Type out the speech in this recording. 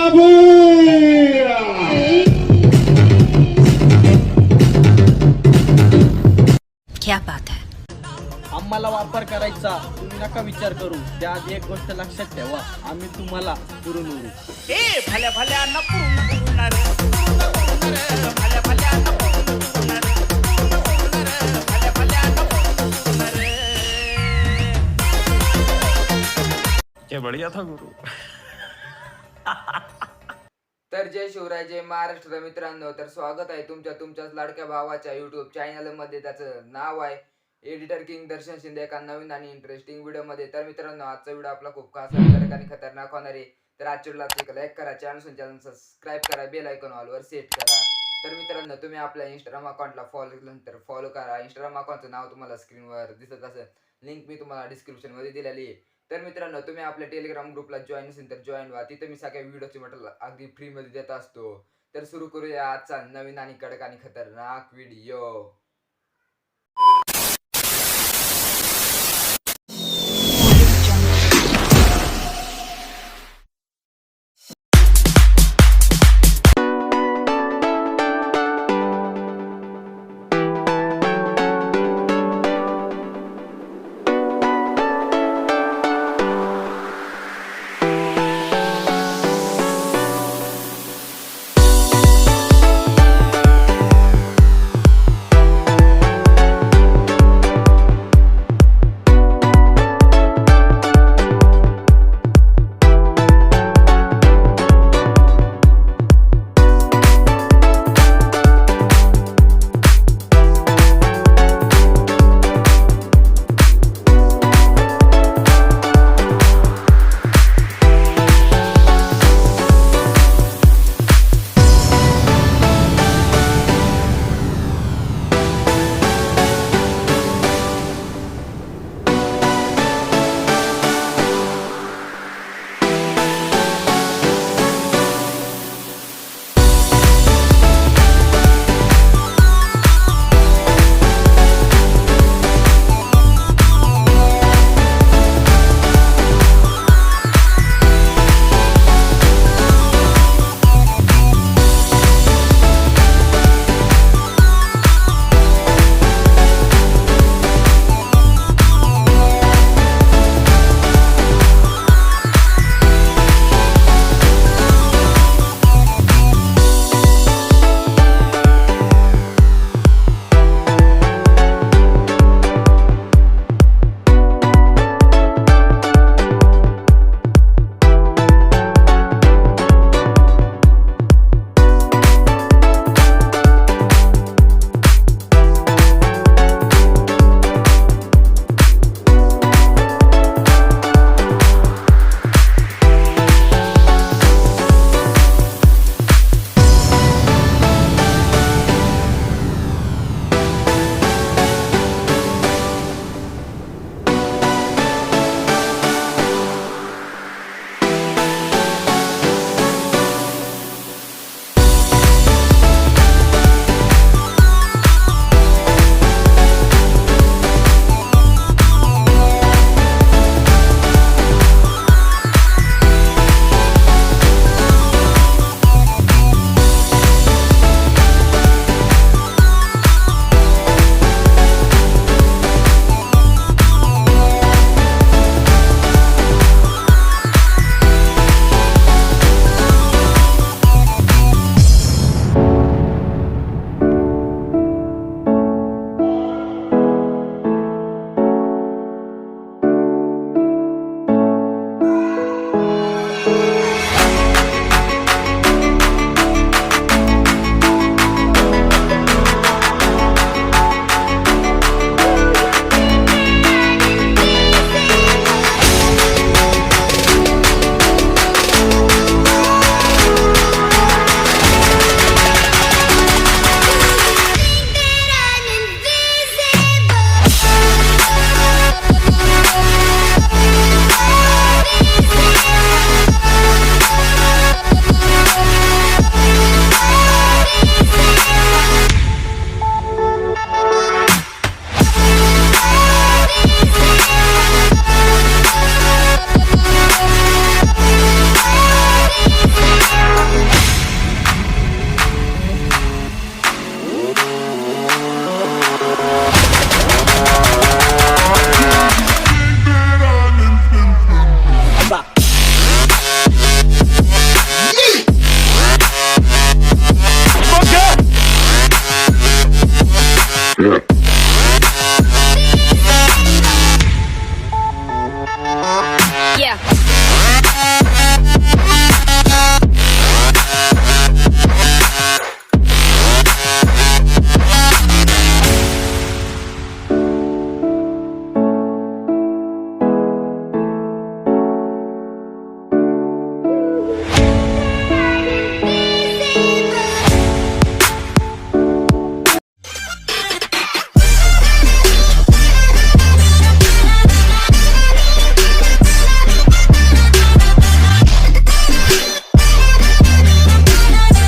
क्या बात है। आम्हाला वापर करायचा तुम्ही नका विचार करू, त्या आधी एक गोष्ट लक्षात ठेवा, आम्ही तुम्हाला पुरून उरू. भल्या भल्या न पुरणार भल्या भल्या न पुरणार भल्या भल्या न पुरणार. क्या बढ़िया था गुरु. तर जय शिवराय, जय महाराष्ट्र मित्रांनो. तर स्वागत आहे तुमच्याच लाडक्या भावाच्या युट्यूब चॅनल मध्ये. त्याचं नाव आहे एडिटर किंग दर्शन शिंदे, एका नवीन आणि इंटरेस्टिंग व्हिडिओ मध्ये. तर मित्रांनो, आजचा व्हिडिओ आपला खूप खास आणि खतरनाक होणार आहे. तर आजच्या व्हिडिओला लाईक करा, चॅनल सबस्क्राईब करा, बेल आयकॉन ऑल वर सेट करा. तर मित्रांनो, तुम्ही आपल्या इंस्टाग्राम अकाउंटला फॉलो केल्यानंतर फॉलो करा. इंस्टाग्राम अकाउंटचं नाव तुम्हाला स्क्रीनवर दिसत असेल, लिंक मी तुम्हाला डिस्क्रिप्शन मध्ये दिलेली आहे. तर मित्रांनो, तुम्ही आपल्या टेलिग्राम ग्रुपला जॉईन असेल तर जॉईन व्हा. तिथे मी सगळ्या व्हिडिओची मटेरियल अगदी फ्री मध्ये देत असतो. तर सुरू करूया आजचा नवीन आणि कडक आणि खतरनाक व्हिडिओ.